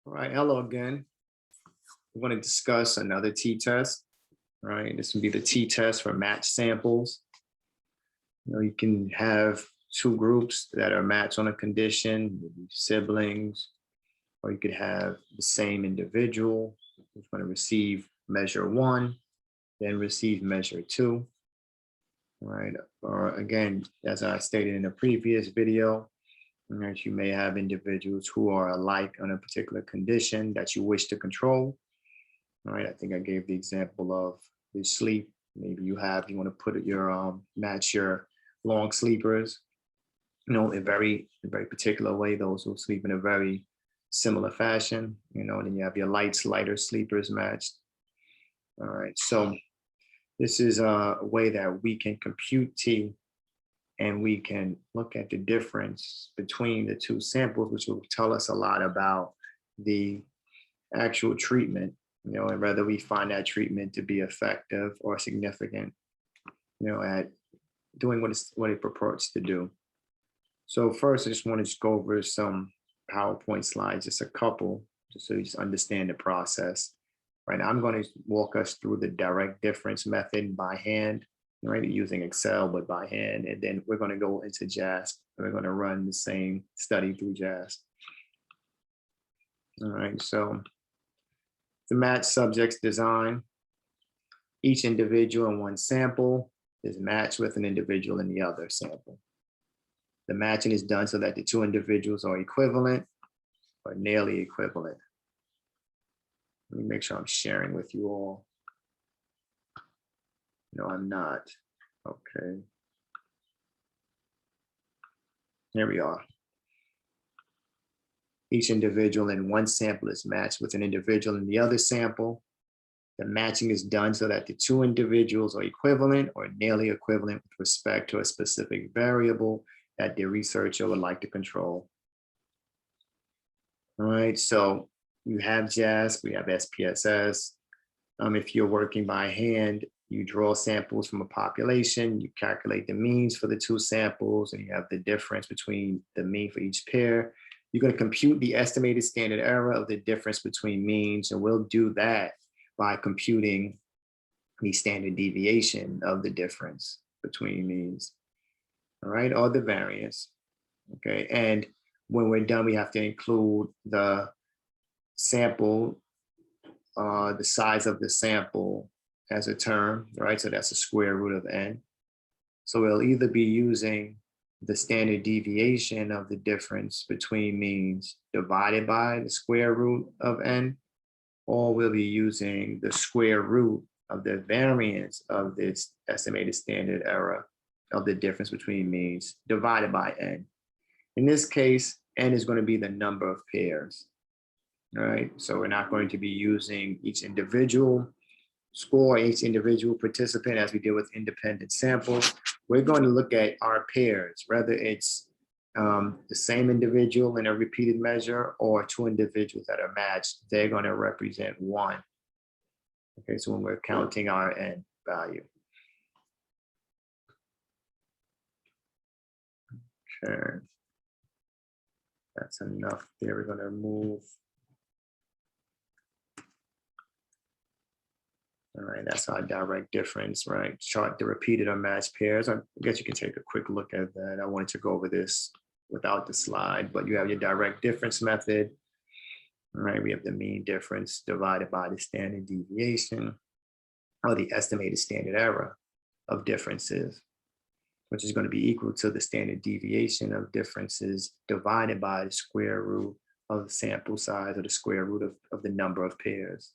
All right, hello again. We're going to discuss another t-test. All right, this would be the t-test for match samples. You can have two groups that are matched on a condition, maybe siblings, or you could have the same individual who's going to receive measure 1, then receive measure 2. All right, or again, as I stated in a previous video, right, you may have individuals who are alike on a particular condition that you wish to control. All right, I think I gave the example of your sleep. Maybe you want to put your match your long sleepers, in a very particular way. Those who sleep in a very similar fashion, and then you have your lighter sleepers matched. All right, so this is a way that we can compute T, and we can look at the difference between the two samples, which will tell us a lot about the actual treatment, and whether we find that treatment to be effective or significant, at doing what it purports to do. So first, I just want to go over some PowerPoint slides, just a couple, just so you just understand the process. Right now, I'm going to walk us through the direct difference method by hand, right, using Excel, but by hand. And then we're going to go into JASP. We're going to run the same study through JASP. All right, so the match subjects design. Each individual in one sample is matched with an individual in the other sample. The matching is done so that the two individuals are equivalent or nearly equivalent. Let me make sure I'm sharing with you all. No, I'm not. Okay. Here we are. Each individual in one sample is matched with an individual in the other sample. The matching is done so that the two individuals are equivalent or nearly equivalent with respect to a specific variable that the researcher would like to control. All right, so you have JASP, we have SPSS. If you're working by hand, you draw samples from a population, you calculate the means for the two samples, and you have the difference between the mean for each pair. You're going to compute the estimated standard error of the difference between means, and we'll do that by computing the standard deviation of the difference between means, all right, or the variance, okay? And when we're done, we have to include the sample, the size of the sample as a term, right? So that's a square root of n. So we'll either be using the standard deviation of the difference between means divided by the square root of n, or we'll be using the square root of the variance of this estimated standard error of the difference between means divided by n. In this case, n is going to be the number of pairs. All right, so we're not going to be using each individual score, each individual participant as we did with independent samples. We're going to look at our pairs, whether it's the same individual in a repeated measure or two individuals that are matched. They're going to represent one. Okay, so when we're counting our n value. Okay, that's enough there. We're going to move. All right, that's our direct difference, right? Chart the repeated or matched pairs. I guess you can take a quick look at that. I wanted to go over this without the slide, but you have your direct difference method. All right, we have the mean difference divided by the standard deviation, or the estimated standard error of differences, which is going to be equal to the standard deviation of differences divided by the square root of the sample size, or the square root of the number of pairs.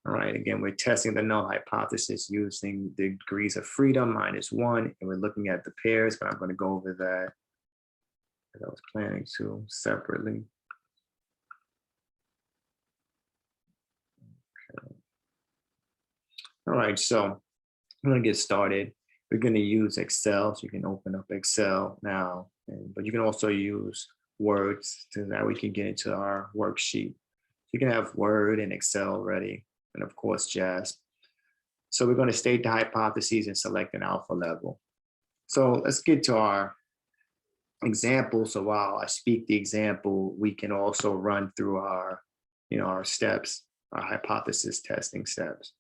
All right, again, we're testing the null hypothesis using the degrees of freedom -1, and we're looking at the pairs, but I'm going to go over that as I was planning to separately. Okay. All right, so I'm going to get started. We're going to use Excel, so you can open up Excel now, but you can also use Word, so that we can get into our worksheet. You can have Word and Excel ready, and of course JASP. So we're going to state the hypotheses and select an alpha level. So let's get to our example. So while I speak the example, we can also run through our, our steps, our hypothesis testing steps.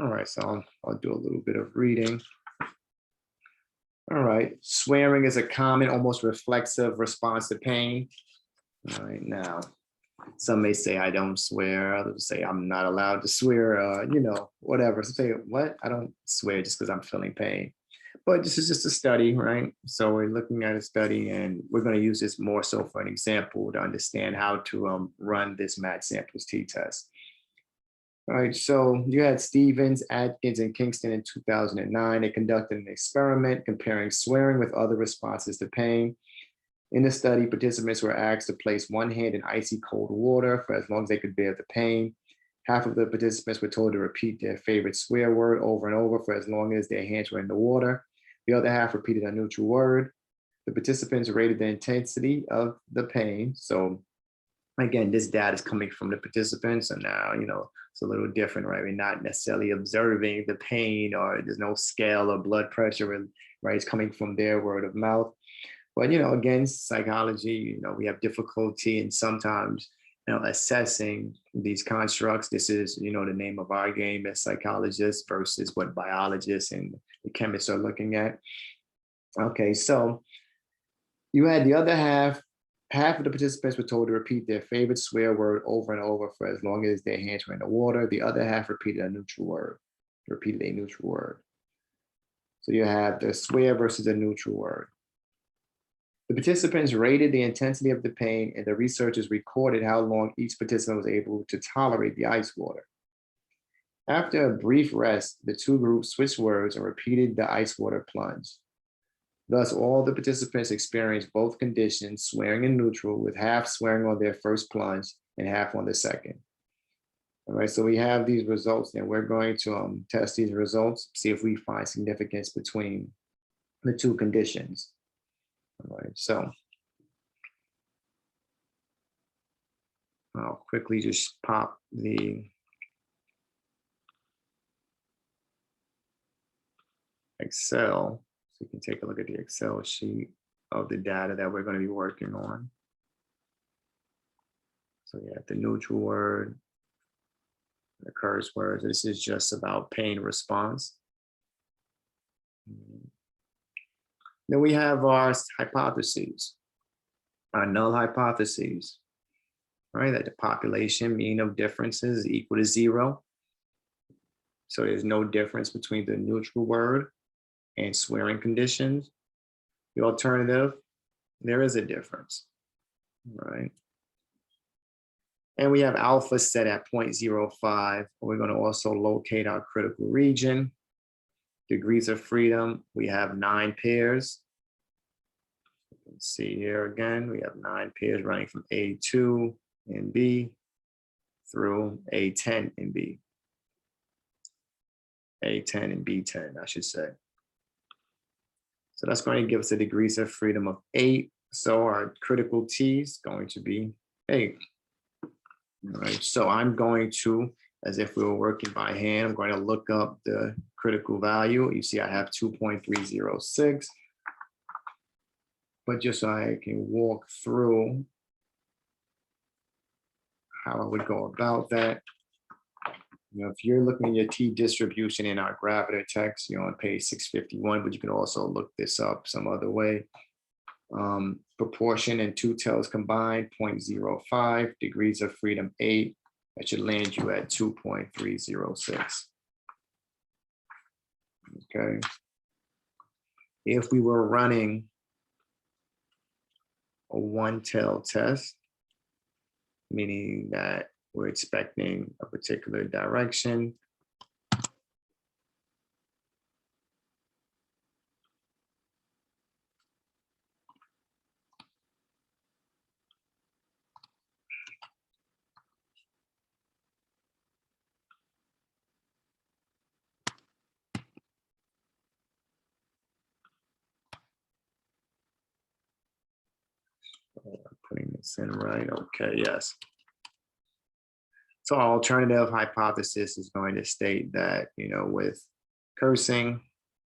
All right, so I'll do a little bit of reading. All right, swearing is a common, almost reflexive response to pain. All right, now, some may say I don't swear, others say I'm not allowed to swear, whatever. Say, what? I don't swear just because I'm feeling pain. But this is just a study, right? So we're looking at a study and we're going to use this more so for an example to understand how to run this match samples t-test. All right, so you had Stevens, Atkins, and Kingston in 2009. They conducted an experiment comparing swearing with other responses to pain. In the study, participants were asked to place one hand in icy cold water for as long as they could bear the pain. Half of the participants were told to repeat their favorite swear word over and over for as long as their hands were in the water. The other half repeated a neutral word. The participants rated the intensity of the pain. So again, this data is coming from the participants, and now, it's a little different, right? We're not necessarily observing the pain, or there's no scale of blood pressure, right? It's coming from their word of mouth. But, again, psychology, we have difficulty in sometimes, assessing these constructs. This is, the name of our game as psychologists versus what biologists and the chemists are looking at. Okay, so you had the other half. Half of the participants were told to repeat their favorite swear word over and over for as long as their hands were in the water. The other half repeated a neutral word. So you have the swear versus a neutral word. The participants rated the intensity of the pain, and the researchers recorded how long each participant was able to tolerate the ice water. After a brief rest, the two groups switched words and repeated the ice water plunge. Thus, all the participants experienced both conditions, swearing in neutral, with half swearing on their first plunge and half on the second. All right, so we have these results, and we're going to test these results, see if we find significance between the two conditions. All right, so I'll quickly just pop the Excel. So you can take a look at the Excel sheet of the data that we're going to be working on. So you have the neutral word, the curse words. This is just about pain response. Then we have our hypotheses, our null hypotheses, right? That the population mean of differences is equal to 0. So there's no difference between the neutral word and swearing conditions. The alternative, there is a difference, right? And we have alpha set at 0.05. We're going to also locate our critical region. Degrees of freedom, we have 9 pairs. You can see here again, we have 9 pairs running from A2 in B through A10 in B. A10 and B10, I should say. So that's going to give us a degrees of freedom of 8. So our critical T is going to be 8. All right, so I'm going to, as if we were working by hand, I'm going to look up the critical value. You see I have 2.306. But just so I can walk through how I would go about that. If you're looking at your T distribution in our Gravita text, you're on page 651, but you can also look this up some other way. Proportion and 2 tails combined, 0.05, degrees of freedom 8. That should land you at 2.306. Okay. If we were running a 1-tail test, meaning that we're expecting a particular direction. Putting this in right, okay, yes. So our alternative hypothesis is going to state that, with cursing,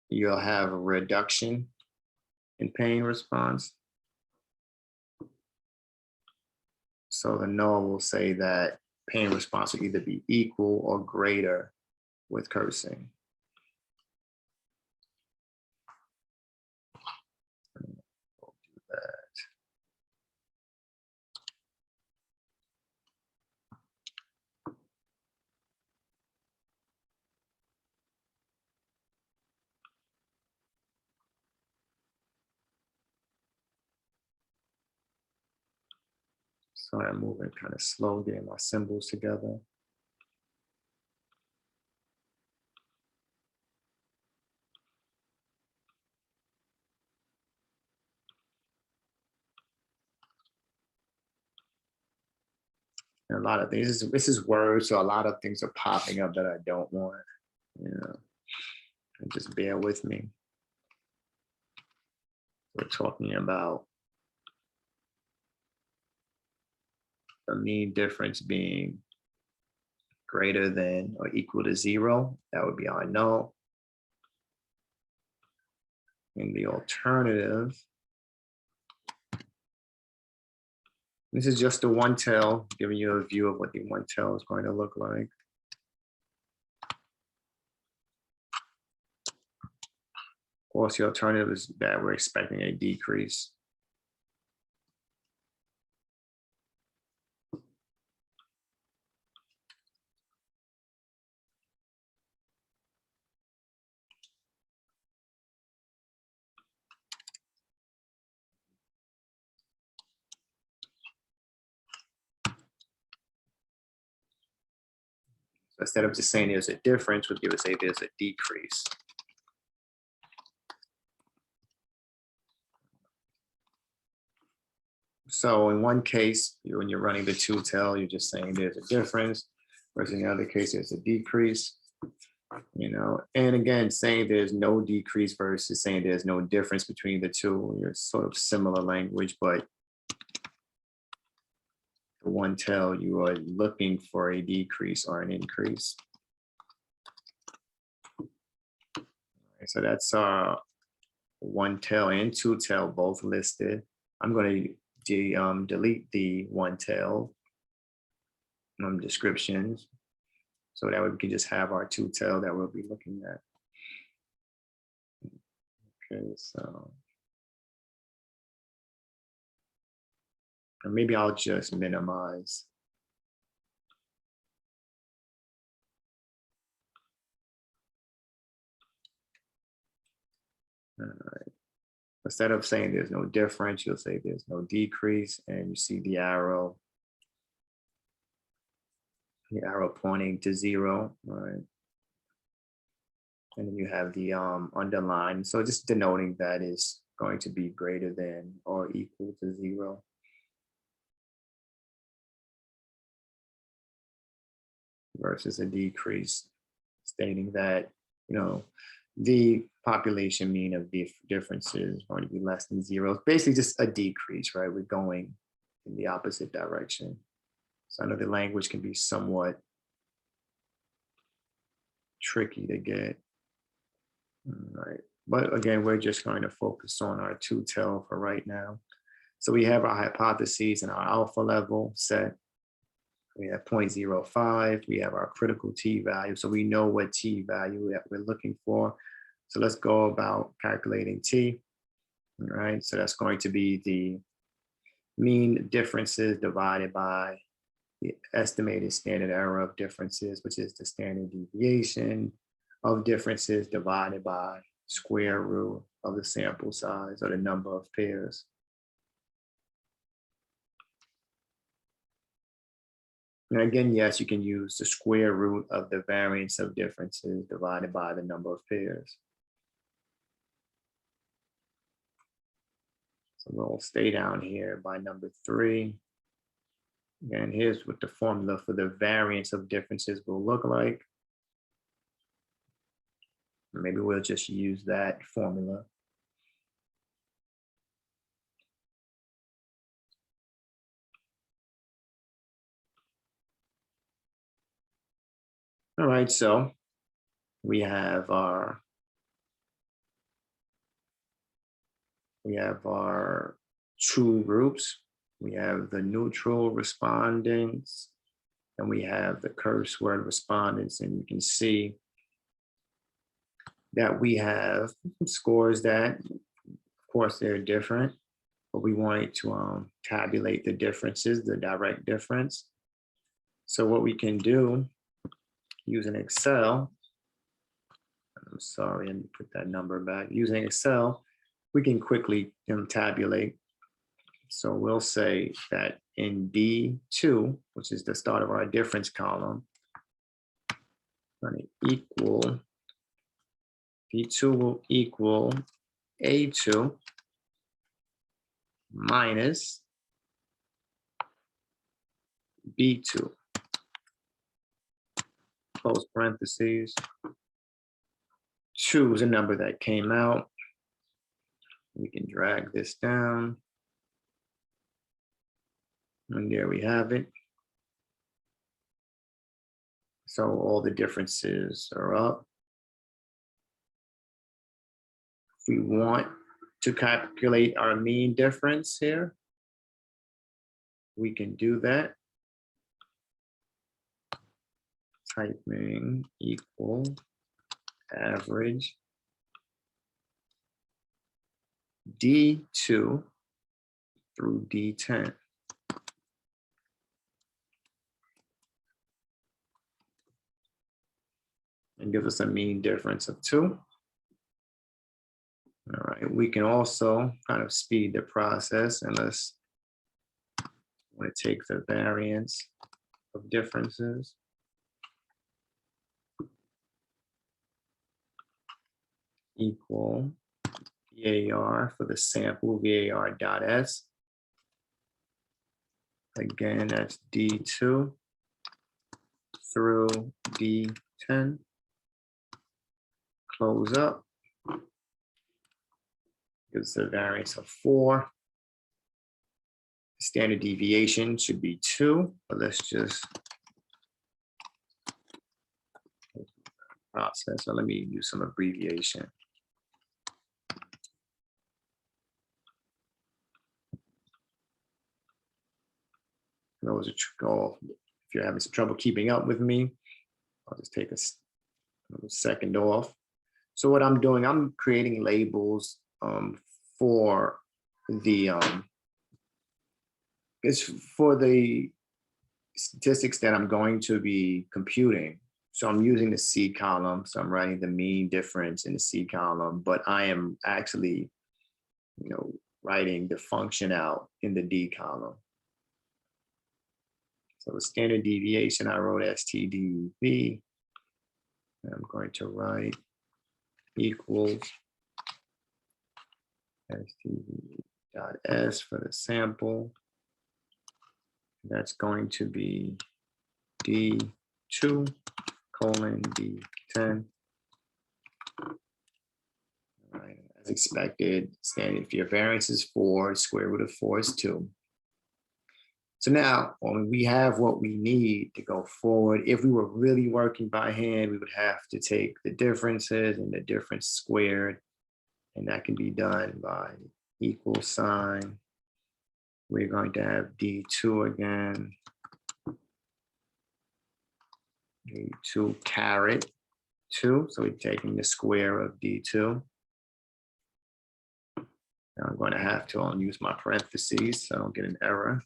you'll have a reduction in pain response. So the null will say that pain response will either be equal or greater with cursing. We'll do that. Sorry, I'm moving kind of slow, getting my symbols together. And a lot of things, this is words, so a lot of things are popping up that I don't want, and just bear with me. We're talking about the mean difference being greater than or equal to 0. That would be our null. And the alternative, this is just a one tail, giving you a view of what the one tail is going to look like. Of course, the alternative is that we're expecting a decrease. So instead of just saying there's a difference, we'll give it, say there's a decrease. So in one case, when you're running the two tail, you're just saying there's a difference, whereas in the other case, there's a decrease. And again, saying there's no decrease versus saying there's no difference between the two, you're sort of similar language, but the one tail, you are looking for a decrease or an increase. So that's one tail and two tail both listed. I'm going to delete the one tail descriptions, so that way we can just have our two tail that we'll be looking at. Okay, so or maybe I'll just minimize. All right. Instead of saying there's no difference, you'll say there's no decrease, and you see the arrow pointing to 0, right? And then you have the underline. So just denoting that is going to be greater than or equal to 0. Versus a decrease, stating that, the population mean of the differences is going to be less than 0. It's basically just a decrease, right? We're going in the opposite direction. So I know the language can be somewhat tricky to get. All right. But again, we're just going to focus on our two tail for right now. So we have our hypotheses and our alpha level set. We have 0.05. We have our critical t value. So we know what t value that we're looking for. So let's go about calculating t. All right. So that's going to be the mean differences divided by the estimated standard error of differences, which is the standard deviation of differences divided by square root of the sample size or the number of pairs. And again, yes, you can use the square root of the variance of differences divided by the number of pairs. So we'll stay down here by number 3. And here's what the formula for the variance of differences will look like. Maybe we'll just use that formula. All right, so we have our two groups. We have the neutral respondents and we have the curse word respondents, and you can see that we have scores that, of course, they're different, but we wanted to tabulate the differences, the direct difference. So what we can do using Excel, I'm sorry, let me put that number back. Using Excel, we can quickly tabulate. So we'll say that in D2, which is the start of our difference column, going to equal, D2 will equal A2 minus B2, close parentheses. 2 is a number that came out. We can drag this down. And there we have it. So all the differences are up. If we want to calculate our mean difference here, we can do that. Typing equal average D2 through D10. And gives us a mean difference of 2. All right, we can also kind of speed the process, and let's want to take the variance of differences. Equal VAR for the sample, VAR dot S. Again, that's D2 through D10. Close up. Gives a variance of 4. Standard deviation should be 2, but let's just process. So let me do some abbreviation. Those are if you're having some trouble keeping up with me, I'll just take a second off. So what I'm doing, I'm creating labels for the it's for the statistics that I'm going to be computing. So I'm using the C column. So I'm writing the mean difference in the C column, but I am actually, writing the function out in the D column. So the standard deviation, I wrote STDV. And I'm going to write equals STD.S for the sample. That's going to be D2 colon D10. All right, as expected, standard if your variance is 4, square root of 4 is 2. So now, when we have what we need to go forward, if we were really working by hand, we would have to take the differences and the difference squared, and that can be done by equal sign. We're going to have D2 again. D2 caret 2, so we're taking the square of D2. Now I'm going to have to use my parentheses so I don't get an error.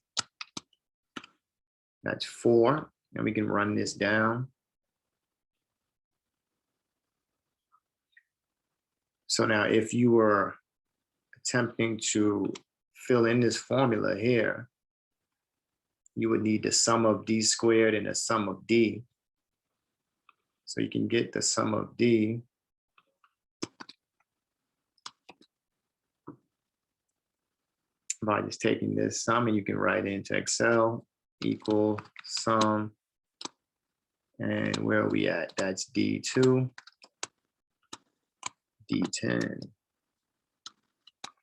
That's 4, and we can run this down. So now if you were attempting to fill in this formula here, you would need the sum of D squared and the sum of D. So you can get the sum of D by just taking this sum, and you can write it into Excel, equal sum, and where are we at? That's D2, D10,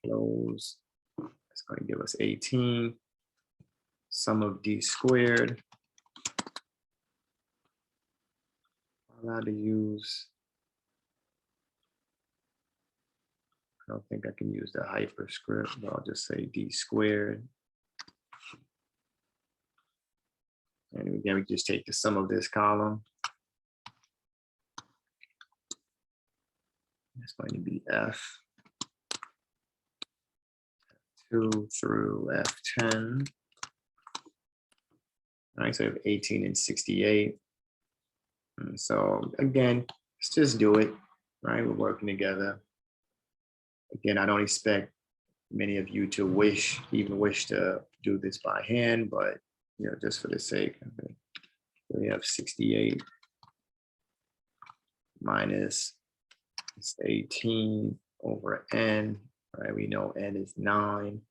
close. That's going to give us 18. Sum of D squared I'm allowed to use, I don't think I can use the hyperscript, but I'll just say d squared. And again, we just take the sum of this column. It's going to be F2 through F10. All right, so we have 18 and 68. And so again, let's just do it, right? We're working together. Again, I don't expect many of you to even wish to do this by hand, but just for the sake of it. We have 68 minus 18 over n, right? We know n is 9.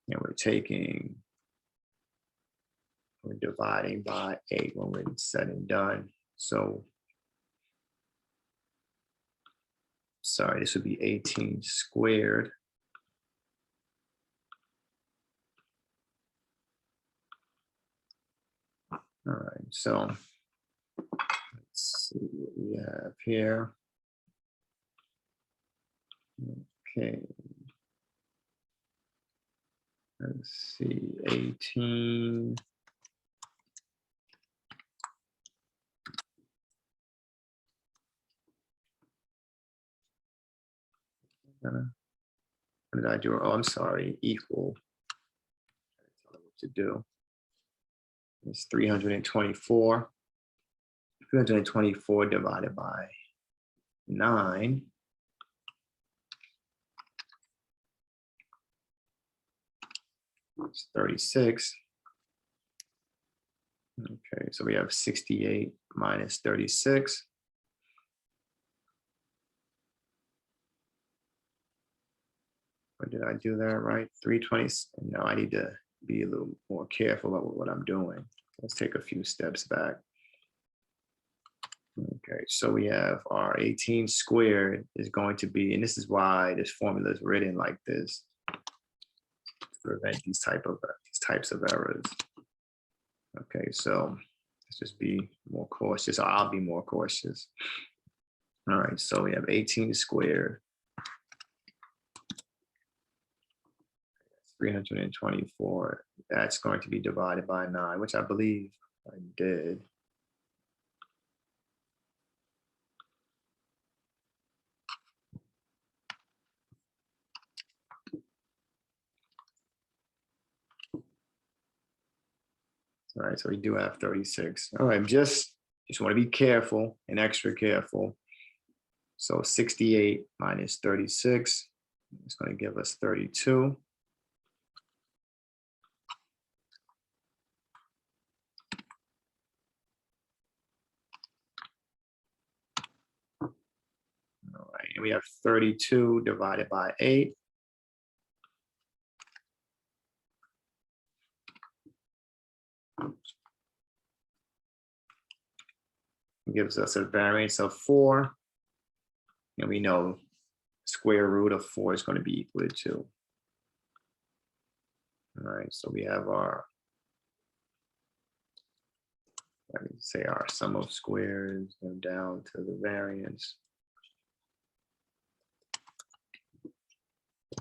And we're dividing by 8 when we're said and done. So, sorry, this would be 18 squared. All right, so let's see what we have here. Okay. Let's see, 18. What did I do? Oh, I'm sorry, equal. Tell it what to do. It's 324. 324 divided by 9. It's 36. Okay, so we have 68 minus 36. Or did I do that right? 320. No, I need to be a little more careful about what I'm doing. Let's take a few steps back. Okay, so we have our 18 squared is going to be, and this is why this formula is written like this, to prevent these types of errors. Okay, so let's just be more cautious. I'll be more cautious. All right, so we have 18 squared. 324. That's going to be divided by 9, which I believe I did. All right, so we do have 36. All right, just want to be careful and extra careful. So 68 minus 36 is going to give us 32. All right, and we have 32 divided by 8. It gives us a variance of 4. And we know square root of 4 is going to be equal to 2. All right, so we have our, I can say our sum of squares and down to the variance.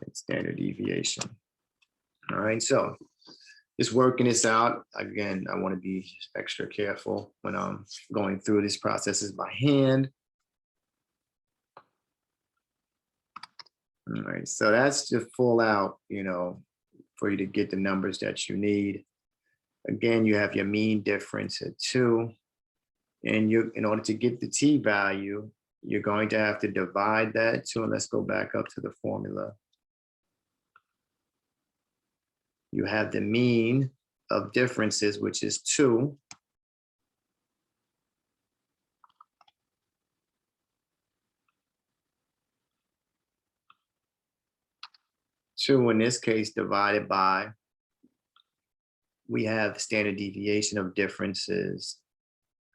And standard deviation. All right, so just working this out. Again, I want to be extra careful when I'm going through these processes by hand. All right, so that's just full out, for you to get the numbers that you need. Again, you have your mean difference at 2. And in order to get the t value, you're going to have to divide that 2. And let's go back up to the formula. You have the mean of differences, which is 2. In this case, divided by, we have the standard deviation of differences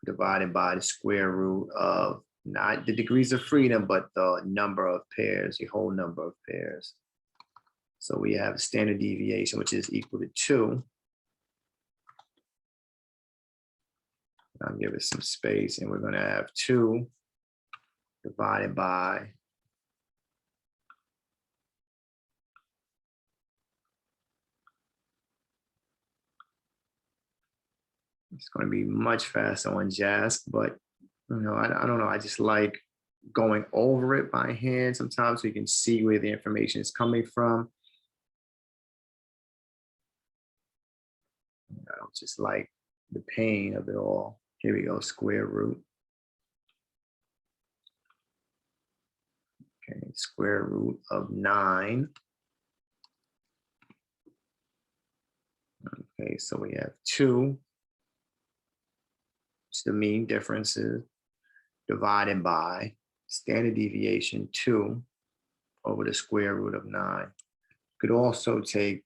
divided by the square root of not the degrees of freedom, but the number of pairs, the whole number of pairs. So we have standard deviation, which is equal to 2. I'll give it some space, and we're going to have 2 divided by it's going to be much faster on JASP, but you know, I don't know. I just like going over it by hand sometimes so you can see where the information is coming from. I don't just like the pain of it all. Here we go, square root. Okay, square root of 9. Okay, so we have 2, which the mean differences, divided by standard deviation 2 over the square root of 9. You could also take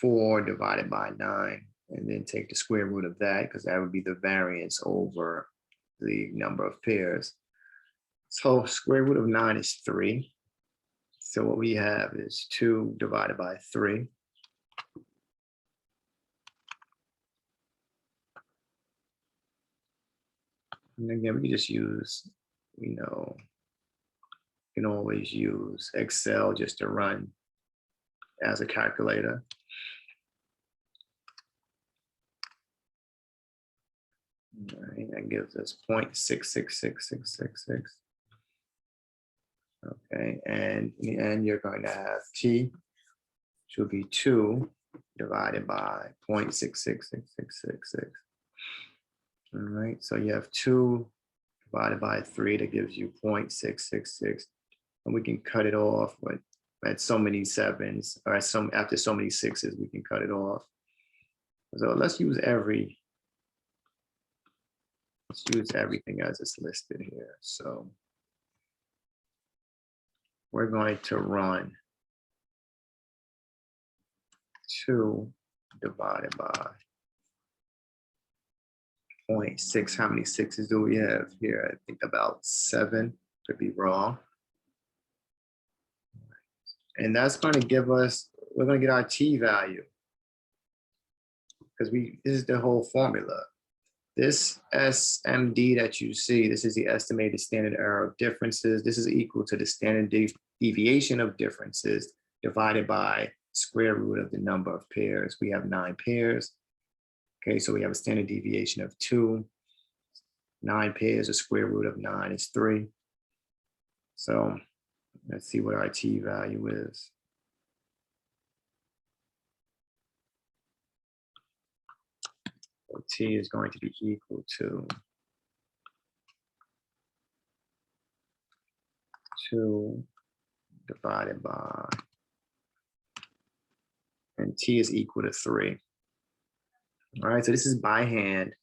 4 divided by 9 and then take the square root of that, because that would be the variance over the number of pairs. So square root of 9 is 3. So what we have is 2 divided by 3. And again, we can just use, you know, you can always use Excel just to run as a calculator. All right, that gives us 0.666666. Okay, and in the end, you're going to have T, which will be 2 divided by 0.666666. All right, so you have 2 divided by 3, that gives you 0.666. And we can cut it off with, at so many 7s, or after so many 6s, we can cut it off. So let's use everything as it's listed here. So we're going to run 2 divided by 0.6. How many 6s do we have here? I think about 7, could be wrong. And that's going to give us, we're going to get our T value, because this is the whole formula. This SMD that you see, this is the estimated standard error of differences. This is equal to the standard deviation of differences divided by square root of the number of pairs. We have 9 pairs. Okay, so we have a standard deviation of 2. 9 pairs, the square root of 9 is 3. So let's see what our T value is. So T is going to be equal to 2 divided by, and T is equal to 3. All right, so this is by hand.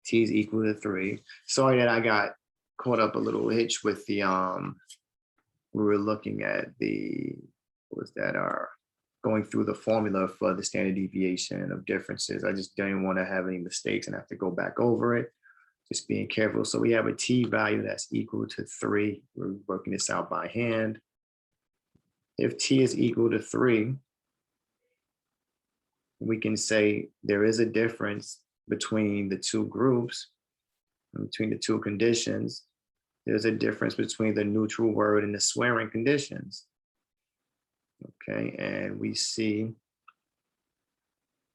T is equal to 3. Sorry that I got caught up a little hitch with the, we were looking at the, what was that, going through the formula for the standard deviation of differences. I just didn't want to have any mistakes and have to go back over it. Just being careful. So we have a T value that's equal to 3. We're working this out by hand. If T is equal to 3, we can say there is a difference between the 2 groups, between the 2 conditions. There's a difference between the neutral word and the swearing conditions. Okay, and we see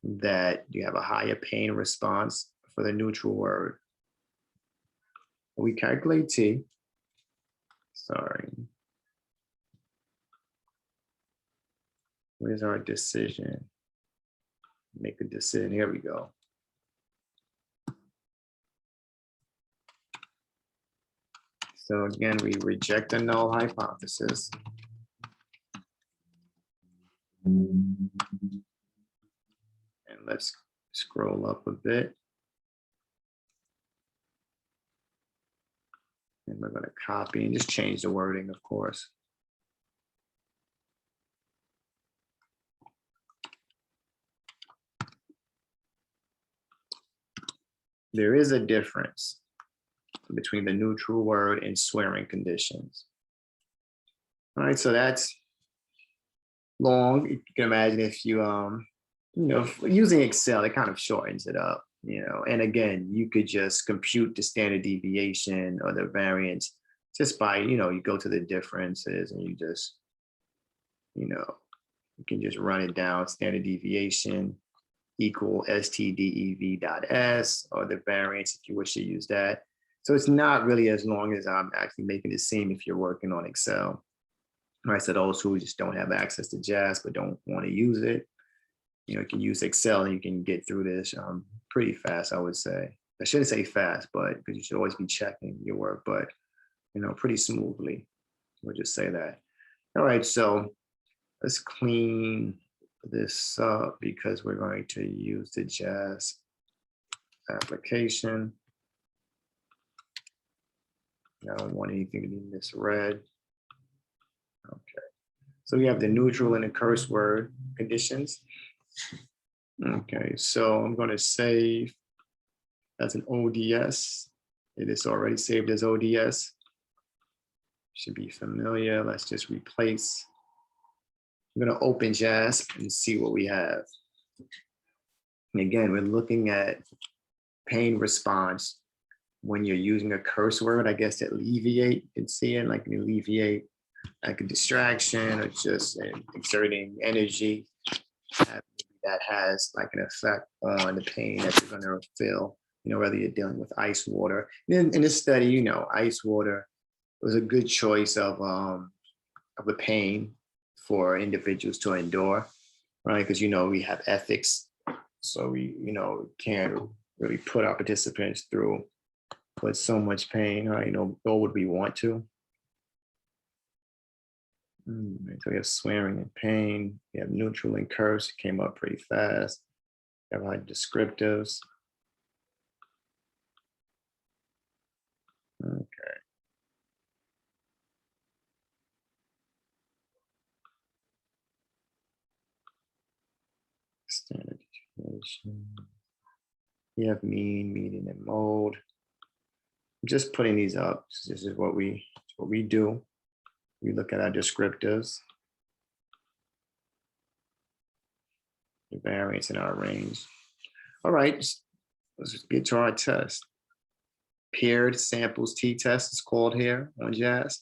that you have a higher pain response for the neutral word. We calculate T. Sorry. Where's our decision? Make a decision. Here we go. So again, we reject the null hypothesis. And let's scroll up a bit. And we're going to copy and just change the wording, of course. There is a difference between the neutral word and swearing conditions. All right, so that's long. You can imagine if you, you know, using Excel, it kind of shortens it up. And again, you could just compute the standard deviation or the variance just by, you go to the differences and you can just run it down, standard deviation equal STDEV dot S, or the variance if you wish to use that. So it's not really as long as I'm actually making it seem if you're working on Excel. Right, so those who just don't have access to JAS but don't want to use it, you can use Excel and you can get through this pretty fast, I would say. I shouldn't say fast, but because you should always be checking your work, but pretty smoothly. We'll just say that. All right, so let's clean this up because we're going to use the JAS application. I don't want anything to be misread. Okay, so we have the neutral and the curse word conditions. Okay, so I'm going to save as an ODS. It is already saved as ODS. Should be familiar. Let's just replace. I'm going to open JAS and see what we have. And again, we're looking at pain response when you're using a curse word, I guess, to alleviate and see it, like alleviate like a distraction or just exerting energy that has like an effect on the pain that you're going to feel, whether you're dealing with ice water. In this study, ice water was a good choice of the pain for individuals to endure, right? Because, we have ethics. So we, can't really put our participants through with so much pain, right? Nor would we want to. So we have swearing and pain. We have neutral and curse. It came up pretty fast. We have like descriptives. Okay. Standard deviation. You have mean, median, and mode. I'm just putting these up. This is what we do. We look at our descriptives, the variance in our range. All right, let's get to our test. Paired samples t-test is called here on JAS.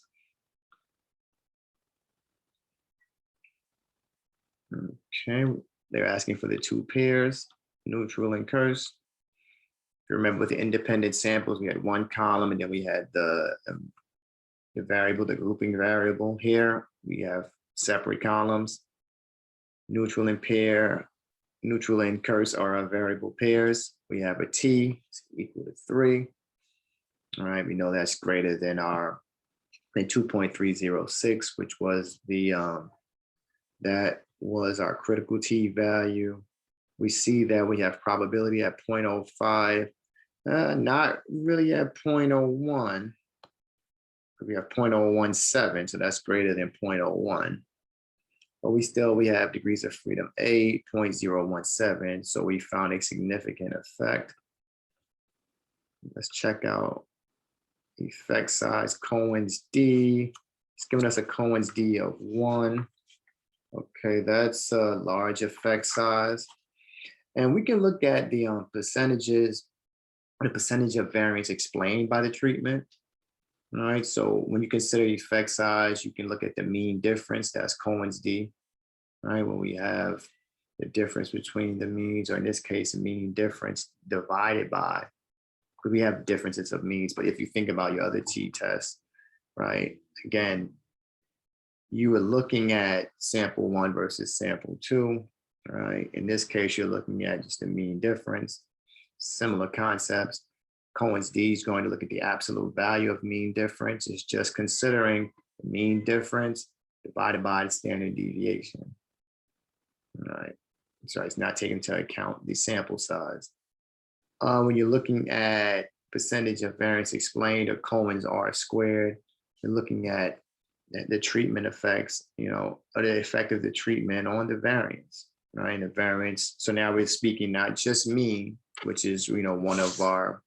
Okay, they're asking for the two pairs, neutral and curse. If you remember with the independent samples, we had one column and then we had the variable, the grouping variable. Here we have separate columns. Neutral and pair, neutral and curse are our variable pairs. We have a t equal to 3. All right, we know that's greater than our 2.306, which was the that was our critical t value. We see that we have probability at 0.05, not really at 0.01. We have 0.017, so that's greater than 0.01. But we have degrees of freedom 8.017, so we found a significant effect. Let's check out effect size, Cohen's D. It's giving us a Cohen's D of 1. Okay, that's a large effect size. And we can look at the percentages, the percentage of variance explained by the treatment. All right, so when you consider effect size, you can look at the mean difference, that's Cohen's D. All right, when we have the difference between the means, or in this case, the mean difference divided by, because we have differences of means, but if you think about your other t-tests, right, again, you were looking at sample 1 versus sample 2, right? In this case, you're looking at just the mean difference, similar concepts. Cohen's D is going to look at the absolute value of mean difference. It's just considering the mean difference divided by the standard deviation. All right, so it's not taking into account the sample size. When you're looking at percentage of variance explained, or Cohen's R squared, you're looking at the treatment effects, or the effect of the treatment on the variance, right? And the variance. So now we're speaking not just mean, which is, one of our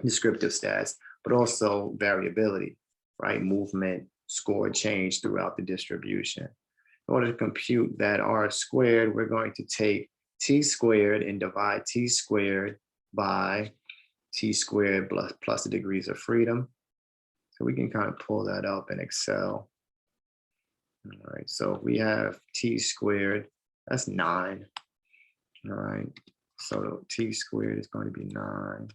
descriptive stats, but also variability, right? Movement, score change throughout the distribution. In order to compute that R squared, we're going to take t squared and divide t squared by t squared plus the degrees of freedom. So we can kind of pull that up in Excel. All right, so we have t squared, that's 9. All right, so t squared is going to be 9.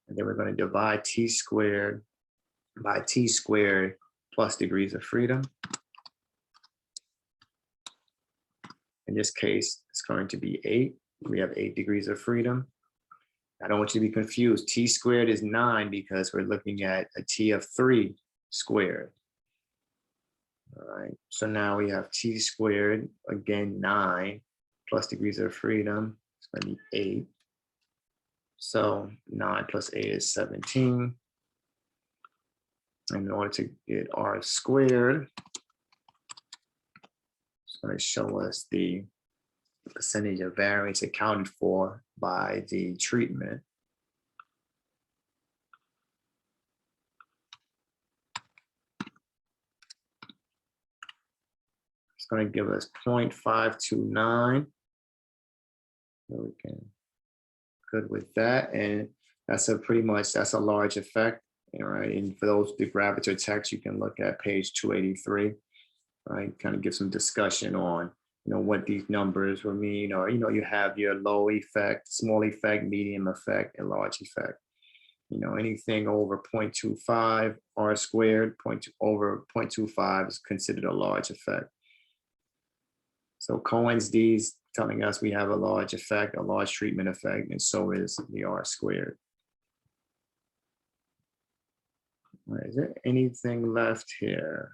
And then we're going to divide t squared by t squared plus degrees of freedom. In this case, it's going to be 8. We have 8 degrees of freedom. I don't want you to be confused. T squared is 9 because we're looking at a t of 3 squared. All right, so now we have t squared, again, 9 plus degrees of freedom. It's going to be 8. So 9 plus 8 is 17. And in order to get r squared, it's going to show us the percentage of variance accounted for by the treatment. It's going to give us 0.529. So we can good with that. And that's that's a large effect. All right. And for those the gravity text, you can look at page 283, right? Kind of give some discussion on what these numbers will mean, or you have your low effect, small effect, medium effect, and large effect. Anything over 0.25 r squared, over 0.25 is considered a large effect. So Cohen's D's telling us we have a large effect, a large treatment effect, and so is the r squared. All right, is there anything left here?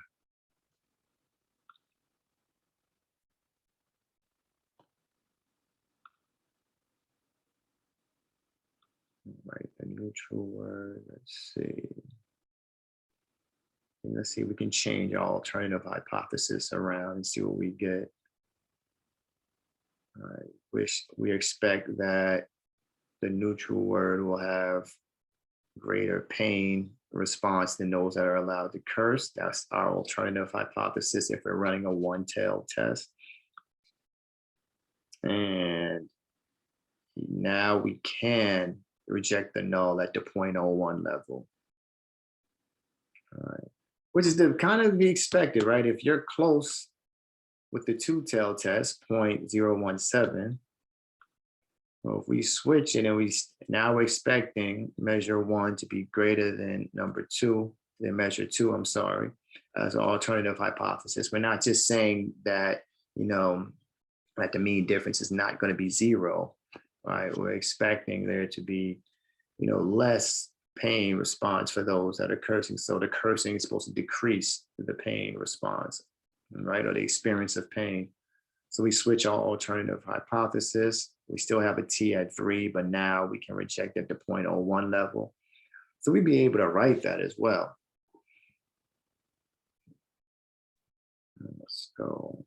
Right, the neutral word, let's see. And let's see if we can change our alternative hypothesis around and see what we get. All right, we expect that the neutral word will have greater pain response than those that are allowed to curse. That's our alternative hypothesis if we're running a one-tailed test. And now we can reject the null at the 0.01 level. All right. Which is to kind of be expected, right? If you're close with the two-tailed test, 0.017, well, if we switch it and now we're expecting measure 1 to be greater than measure 2, I'm sorry, as an alternative hypothesis. We're not just saying that, that the mean difference is not going to be 0, right? We're expecting there to be, less pain response for those that are cursing. So the cursing is supposed to decrease the pain response, right? Or the experience of pain. So we switch our alternative hypothesis. We still have a t at 3, but now we can reject at the 0.01 level. So we'd be able to write that as well. Let's go.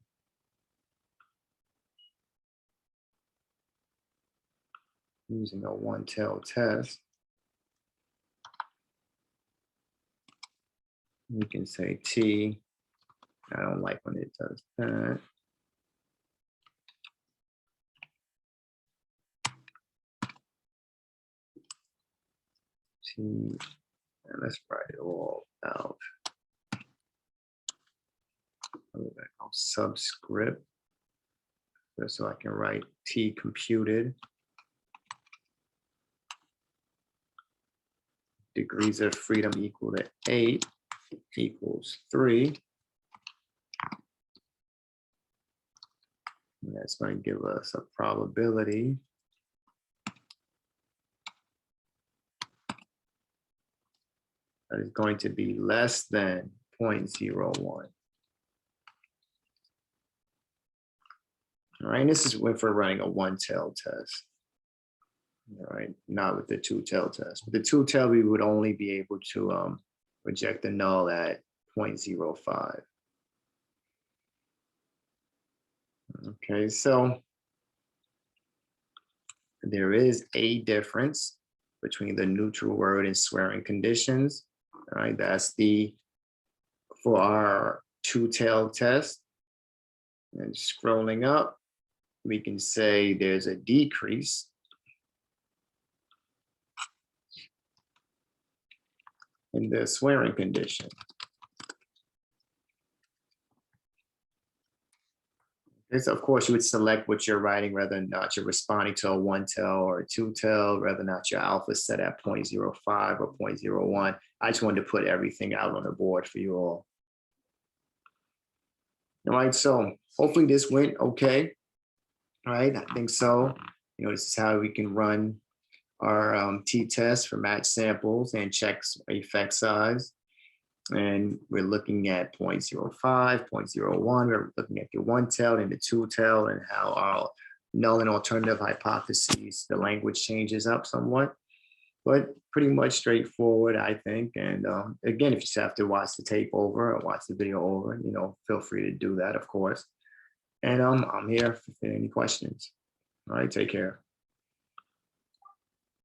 Using a one-tailed test. You can say t. I don't like when it does that. T, and let's write it all out. Subscript, so I can write t computed. Degrees of freedom equal to 8 equals 3. And that's going to give us a probability that is going to be less than 0.01. All right, and this is if we're running a one-tailed test. All right, not with the two-tailed test. With the two-tailed, we would only be able to reject the null at 0.05. Okay, so there is a difference between the neutral word and swearing conditions. All right, that's for our two-tailed test. And scrolling up, we can say there's a decrease in the swearing condition. This, of course, you would select what you're writing, whether or not you're responding to a one tell or a two tell, whether or not your alpha is set at 0.05 or 0.01. I just wanted to put everything out on the board for you all. All right, so hopefully this went okay. All right, I think so. This is how we can run our t-test for match samples and checks effect size. And we're looking at 0.05, 0.01. We're looking at the one tell and the two tell and how our null and alternative hypotheses, the language changes up somewhat, but pretty much straightforward, I think. And again, if you just have to watch the tape over or watch the video over, feel free to do that, of course. And I'm here for any questions. All right, take care.